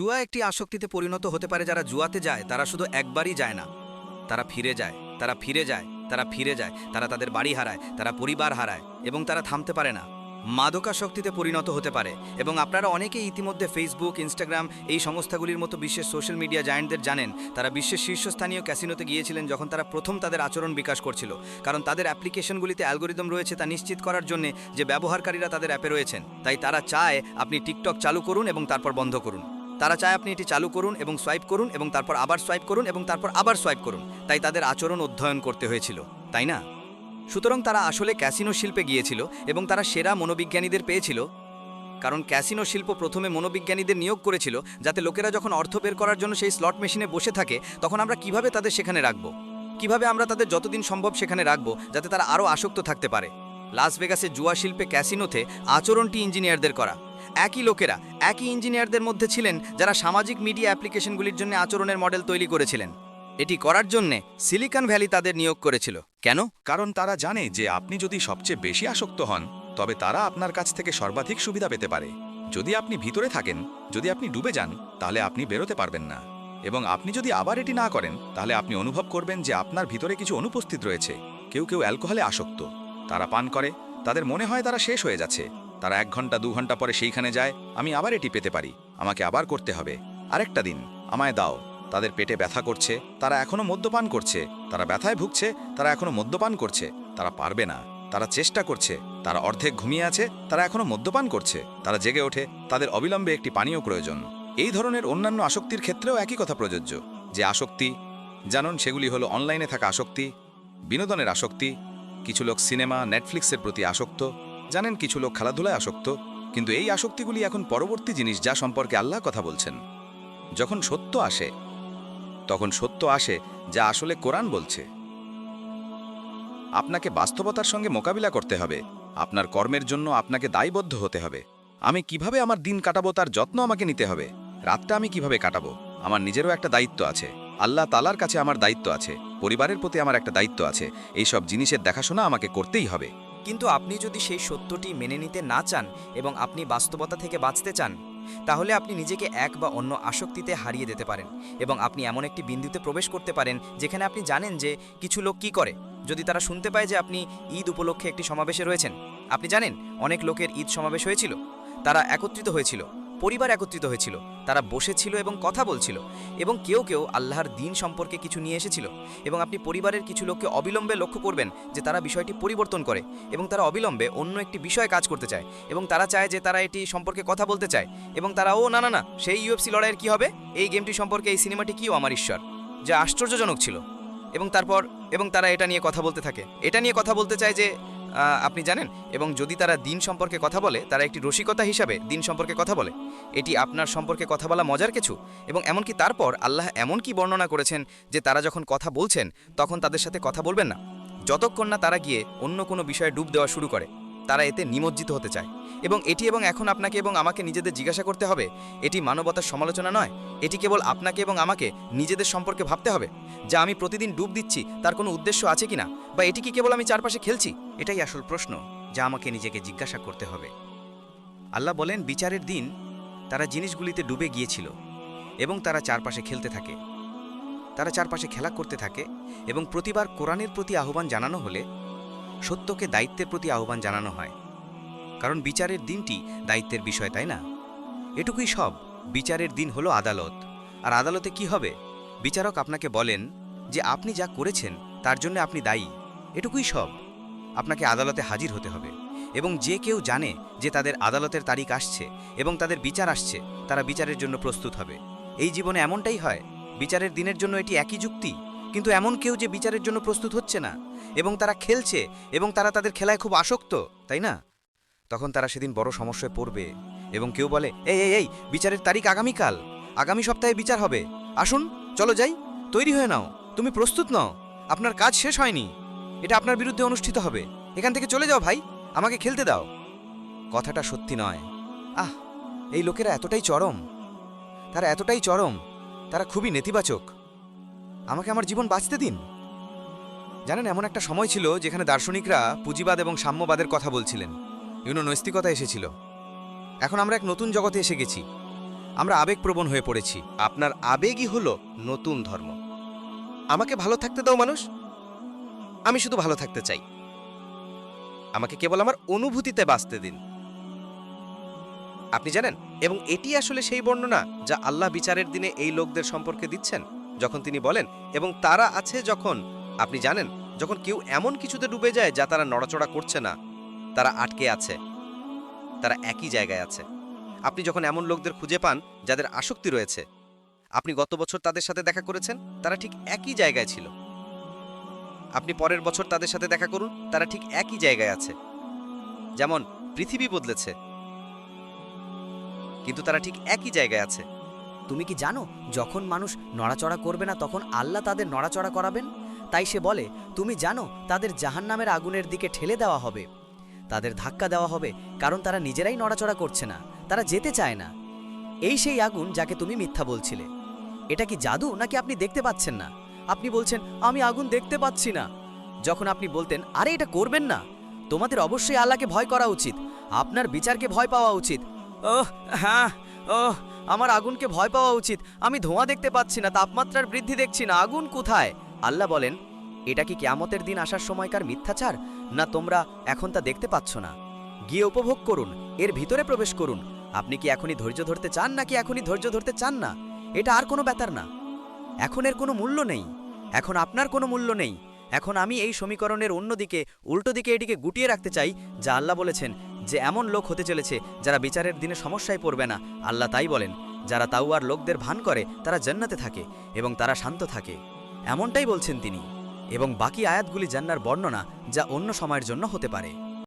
জুয়া একটি আসক্তিতে পরিণত হতে পারে। যারা জুয়াতে যায় তারা শুধু একবারই যায় না, তারা ফিরে যায়, তারা ফিরে যায়, তারা ফিরে যায়, তারা তাদের বাড়ি হারায়, তারা পরিবার হারায় এবং তারা থামতে পারে না। মাদকাসক্তিতে পরিণত হতে পারে। এবং আপনারা অনেকেই ইতিমধ্যে ফেসবুক, ইনস্টাগ্রাম এই সংস্থাগুলির মতো বিশ্বের সোশ্যাল মিডিয়া জায়ান্টদের জানেন। তারা বিশ্বের শীর্ষস্থানীয় ক্যাসিনোতে গিয়েছিলেন যখন তারা প্রথম তাদের আচরণ বিকাশ করছিল, কারণ তাদের অ্যাপ্লিকেশনগুলিতে অ্যালগোরিদম রয়েছে তা নিশ্চিত করার জন্য যে ব্যবহারকারীরা তাদের অ্যাপে রয়েছেন। তাই তারা চায় আপনি টিকটক চালু করুন এবং তারপর বন্ধ করুন। তারা চায় আপনি এটি চালু করুন এবং সোয়াইপ করুন এবং তারপর আবার সোয়াইপ করুন এবং তারপর আবার সোয়াইপ করুন। তাই তাদের আচরণ অধ্যয়ন করতে হয়েছিল, তাই না? সুতরাং তারা আসলে ক্যাসিনো শিল্পে গিয়েছিল এবং তারা সেরা মনোবিজ্ঞানীদের পেয়েছিল, কারণ ক্যাসিনো শিল্প প্রথমে মনোবিজ্ঞানীদের নিয়োগ করেছিল যাতে লোকেরা যখন অর্থ বের করার জন্য সেই স্লট মেশিনে বসে থাকে তখন আমরা কিভাবে তাদের সেখানে রাখব, কিভাবে আমরা তাদের যতদিন সম্ভব সেখানে রাখব যাতে তারা আরও আসক্ত থাকতে পারে। লাস ভেগাসে জুয়া শিল্পে ক্যাসিনোতে আচরণটি ইঞ্জিনিয়ারদের করা। একই লোকেরা, একই ইঞ্জিনিয়ারদের মধ্যে ছিলেন যারা সামাজিক মিডিয়া অ্যাপ্লিকেশনগুলির জন্য আচরণের মডেল তৈরি করেছিলেন। এটি করার জন্যে সিলিকন ভ্যালি তাদের নিয়োগ করেছিল। কেন? কারণ তারা জানে যে আপনি যদি সবচেয়ে বেশি আসক্ত হন তবে তারা আপনার কাছ থেকে সর্বাধিক সুবিধা পেতে পারে। যদি আপনি ভিতরে থাকেন, যদি আপনি ডুবে যান, তাহলে আপনি বেরোতে পারবেন না। এবং আপনি যদি আবার এটি না করেন তাহলে আপনি অনুভব করবেন যে আপনার ভিতরে কিছু অনুপস্থিত রয়েছে। কেউ কেউ অ্যালকোহলে আসক্ত, তারা পান করে, তাদের মনে হয় তারা শেষ হয়ে যাচ্ছে। তারা 1 ঘন্টা 2 ঘন্টা পরে সেইখানে যায়, আমি আবার এটি পেতে পারি, আমাকে আবার করতে হবে, আরেকটা দিন আমায় দাও। তাদের পেটে ব্যথা করছে, তারা এখনো মদ্যপান করছে, তারা ব্যথায় ভুগছে, তারা এখনো মদ্যপান করছে, তারা পারবে না, তারা চেষ্টা করছে, তারা অর্ধেক ঘুমিয়ে আছে, তারা এখনো মদ্যপান করছে, তারা জেগে ওঠে, তাদের অবিলম্বে একটি পানীয় প্রয়োজন। এই ধরনের অন্যান্য আসক্তির ক্ষেত্রেও একই কথা প্রযোজ্য। যে আসক্তি জানুন সেগুলি হলো অনলাইনে থাকা আসক্তি, বিনোদনের আসক্তি। কিছু লোক সিনেমা, নেটফ্লিক্সের প্রতি আসক্ত, জানেন, কিছু লোক খেলাধুলায় আসক্ত। কিন্তু এই আসক্তিগুলি এখন পরবর্তী জিনিস যা সম্পর্কে আল্লাহ কথা বলছেন। যখন সত্য আসে তখন সত্য আসে যা আসলে কোরআন বলছে। আপনাকে বাস্তবতার সঙ্গে মোকাবিলা করতে হবে, আপনার কর্মের জন্য আপনাকে দায়বদ্ধ হতে হবে। আমি কিভাবে আমার দিন কাটাবো তার যত্ন আমাকে নিতে হবে। রাতটা আমি কিভাবে কাটাবো, আমার নিজেরও একটা দায়িত্ব আছে। আল্লাহ তাআলার কাছে আমার দায়িত্ব আছে, পরিবারের প্রতি আমার একটা দায়িত্ব আছে। এই সব জিনিসের দেখাশোনা আমাকে করতেই হবে। কিন্তু আপনি যদি সেই সত্যটি মেনে নিতে না চান এবং আপনি বাস্তবতা থেকে বাঁচতে চান, তাহলে আপনি নিজেকে এক বা অন্য আসক্তিতে হারিয়ে দিতে পারেন এবং আপনি এমন একটি বিন্দুতে প্রবেশ করতে পারেন যেখানে আপনি জানেন যে কিছু লোক কি করে। যদি তারা শুনতে পায় যে আপনি ঈদ উপলক্ষে একটি সমাবেশে রয়েছেন, আপনি জানেন অনেক লোকের ঈদ সমাবেশ হয়েছিল, তারা একত্রিত হয়েছিল, পরিবার একত্রিত হয়েছিল, তারা বসেছিল এবং কথা বলছিল, এবং কেউ কেউ আল্লাহর দিন সম্পর্কে কিছু নিয়ে এসেছিল। এবং আপনি পরিবারের কিছু লোককে অবিলম্বে লক্ষ্য করবেন যে তারা বিষয়টি পরিবর্তন করে এবং তারা অবিলম্বে অন্য একটি বিষয়ে কাজ করতে চায় এবং তারা চায় যে তারা এটি সম্পর্কে কথা বলতে চায় এবং তারা ও না না না সেই ইউএফসি লড়াইয়ের কী হবে, এই গেমটি সম্পর্কে, এই সিনেমাটি কী, ও আমার ঈশ্বর, যা আশ্চর্যজনক ছিল। এবং তারা এটা নিয়ে কথা বলতে থাকে, এটা নিয়ে কথা বলতে চায় যে আপনি জানেন। এবং যদি তারা দিন সম্পর্কে কথা বলে, তারা একটি রসিকতা হিসাবে দিন সম্পর্কে কথা বলে। এটি আপনার সম্পর্কে কথা বলা মজার কিছু। এবং এমনকি তারপর আল্লাহ এমন কি বর্ণনা করেছেন যে তারা যখন কথা বলছেন তখন তাদের সাথে কথা বলবেন না যতক্ষণ না তারা গিয়ে অন্য কোনো বিষয়ে ডুব দেওয়া শুরু করে। তারা এতে নিমজ্জিত হতে চায়। এবং এখন আপনাকে এবং আমাকে নিজেদের জিজ্ঞাসা করতে হবে, এটি মানবতার সমালোচনা নয়, এটি কেবল আপনাকে এবং আমাকে নিজেদের সম্পর্কে ভাবতে হবে। যা আমি প্রতিদিন ডুব দিচ্ছি তার কোনো উদ্দেশ্য আছে কিনা, বা এটি কি কেবল আমি চারপাশে খেলছি? এটাই আসল প্রশ্ন যা আমাকে নিজেকে জিজ্ঞাসা করতে হবে। আল্লাহ বলেন, বিচারের দিন তারা জিনিসগুলিতে ডুবে গিয়েছিল এবং তারা চারপাশে খেলতে থাকে, তারা চারপাশে খেলা করতে থাকে। এবং প্রতিবার কোরআনের প্রতি আহ্বান জানানো হলে সত্যকে দায়িত্বের প্রতি আহ্বান জানানো হয়, কারণ বিচারের দিনটি দায়িত্বের বিষয়, তাই না? এটুকুই সব। বিচারের দিন হলো আদালত। আর আদালতে কি হবে? বিচারক আপনাকে বলেন যে আপনি যা করেছেন তার জন্য আপনি দায়ী। এটুকুই সব। আপনাকে আদালতে হাজির হতে হবে। এবং যে কেউ জানে যে তাদের আদালতের তারিখ আসছে এবং তাদের বিচার আসছে, তারা বিচারের জন্য প্রস্তুত হবে। এই জীবনে এমনটাই হয়। বিচারের দিনের জন্য এটি একই যুক্তি। কিন্তু এমন কেউ যে বিচারের জন্য প্রস্তুত হচ্ছে না এবং তারা খেলছে এবং তারা তাদের খেলায় খুব আসক্ত, তাই না? তখন তারা সেদিন বড় সমস্যায় পড়বে। এবং কেউ বলে, এই এই এই বিচারের তারিখ আগামীকাল, আগামী সপ্তাহে বিচার হবে, আসুন চলো যাই, তৈরি হয়ে নাও, তুমি প্রস্তুত নও, আপনার কাজ শেষ হয়নি, এটা আপনার বিরুদ্ধে অনুষ্ঠিত হবে, এখান থেকে চলে যাও ভাই, আমাকে খেলতে দাও। কথাটা সত্যি নয়। এই লোকেরা এতটাই চরম, তারা খুবই নেতিবাচক। আমাকে আমার জীবন বাঁচতে দিন। জানেন, এমন একটা সময় ছিল যেখানে দার্শনিকরা পুঁজিবাদ এবং সাম্যবাদের কথা বলছিলেন, নৈস্তিকতা এসেছিল। এখন আমরা এক নতুন জগতে এসে গেছি। আমরা আবেগপ্রবণ হয়ে পড়েছি। আপনার আবেগই হলো নতুন ধর্ম। আমাকে ভালো থাকতে দাও মানুষ, আমি শুধু ভালো থাকতে চাই। আমাকে কেবল আমার অনুভূতিতে বাঁচতে দিন। আপনি জানেন, এবং এটি আসলে সেই বর্ণনা যা আল্লাহ বিচারের দিনে এই লোকদের সম্পর্কে দিচ্ছেন, যখন তিনি বলেন, এবং তারা আছে যখন, আপনি জানেন, যখন কেউ এমন কিছুতে ডুবে যায় যা তারা নড়াচড়া করছে না, তারা আটকে আছে, তারা একই জায়গায় আছে। আপনি যখন এমন লোকদের খুঁজে পান যাদের আসক্তি রয়েছে, আপনি গত বছর তাদের সাথে দেখা করেছেন, তারা ঠিক একই জায়গায় ছিল। আপনি পরের বছর তাদের সাথে দেখা করুন, তারা ঠিক একই জায়গায় আছে। যেমন পৃথিবী বদলেছে, কিন্তু তারা ঠিক একই জায়গায় আছে। তুমি কি জানো, যখন মানুষ নড়াচড়া করবে না তখন আল্লাহ তাদের নড়াচড়া করাবেন? তাই সে বলে, তুমি জানো তাদের জাহান্নামের আগুনের দিকে ঠেলে দেওয়া হবে, তাদের ধাক্কা দেওয়া হবে, কারণ তারা নিজেরাই নড়াচড়া করছে না, তারা যেতে চায় না। এই সেই আগুন যাকে তুমি মিথ্যা বলছিলে। এটা কি জাদু, নাকি আপনি দেখতে পাচ্ছেন না? আপনি বলছেন আমি আগুন দেখতে পাচ্ছি না, যখন আপনি বলতেন আরে এটা করবেন না। তোমাদের অবশ্যই আল্লাহকে ভয় করা উচিত, আপনার বিচারকে ভয় পাওয়া উচিত। ওহ হ্যাঁ, ওহ আমার আগুনকে ভয় পাওয়া উচিত। আমি ধোঁয়া দেখতে পাচ্ছি না, তাপমাত্রার বৃদ্ধি দেখছি না, আগুন কোথায়? আল্লাহ বলেন, এটা কি কিয়ামতের দিন আসার সময়কার মিথ্যাচার? না তোমরা এখন তা দেখতে পাচ্ছ না? গিয়ে উপভোগ করুন, এর ভিতরে প্রবেশ করুন। আপনি কি এখনই ধৈর্য ধরতে চান, নাকি এখনই ধৈর্য ধরতে চান না? এটা আর কোনো ব্যাপার না। এখন এর কোনো মূল্য নেই, এখন আপনার কোনো মূল্য নেই। এখন আমি এই সমীকরণের অন্যদিকে, উল্টো দিকে এটিকে গুটিয়ে রাখতে চাই, যা আল্লাহ বলেছেন যে এমন লোক হতে চলেছে যারা বিচারের দিনে সমস্যায় পড়বে না। আল্লাহ তাই বলেন, যারা তাওয়ার লোকদের ভান করে তারা জান্নাতে থাকে এবং তারা শান্ত থাকে, এমনটাই বলছেন তিনি। এবং বাকি আয়াতগুলি জান্নার বর্ণনা, যা অন্য সময়ের জন্য হতে পারে।